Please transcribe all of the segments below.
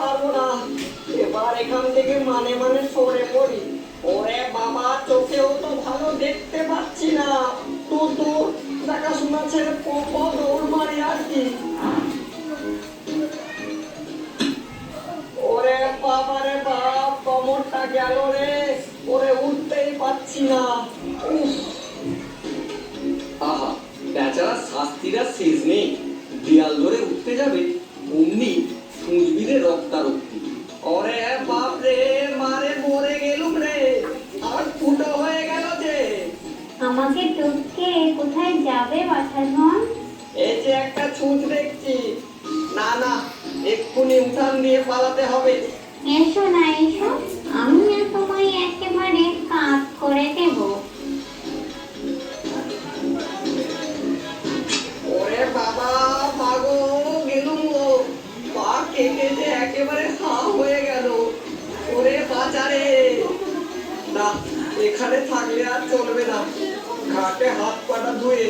পারবো না। এবার এখান থেকে মানে মানে সরে পড়ি। ওরে বাবা, চোখেও তো ভালো দেখতে পাচ্ছি না। দূর দূর দেখাশোনা ছেড়ে দৌড় মারি আর কি। ওরে বাবা রে বাপ, কোমরটা গেল রে। ওরে উঠতেই পাচ্ছি না। উফ, আহা, বেচারা শাস্তিরা শেষ নেই। দেয়াল ধরে উঠতে যাবে, অমনি সুঁচবিদে রক্তারক্তি। ওরে বাপ রে, মারে মরে গেলুম রে। আর ফুটো হয়ে গেল যে। আমাকে টপকে কোথায় যাবে বাছার ধন? এই যে একটা ছুঁচ দেখছি। না না, এক্ষুনি উঠান দিয়ে পালাতে হবে। এসো না এসো, আমি না তোমায় একেবারে কাজ করে দেব। ওরে বাবা, মাগো গেলুম গো। পা কেটে যে একেবারে হা হয়ে গেল। ওরে বাজারে। না, এখানে থাকলে আর চলবে না। ঘাটে হাত পাটা ধুয়ে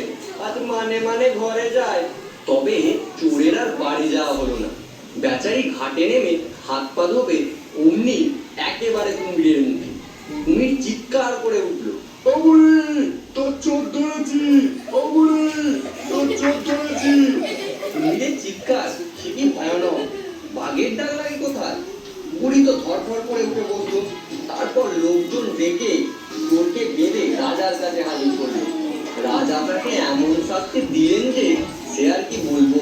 আজ মানে মানে ঘরে যায়। তবে চোরের আর বাড়ি যাওয়া হলো না। বেচারি ঘাটে নেমে হাত পা ধোবে, অমনি একেবারে কুমিরের মুখে। কুমির চিৎকার করে উঠল, ও বুড়ি, তোর চোর ধরেছি। ও বুড়ি, তোর চোর ধরেছি। কুমিরের চিৎকার সে কি ভয়ানক! বাঘের ডাক লাগে কোথায়? বুড়ি তো ধরফর করে উঠে বসলো। তারপর লোকজন ডেকে চোরকে বেঁধে রাজার কাছে হাজির করলো। রাজা তাকে এমন শাস্তি দিলেন যে সে আর কি বলবো।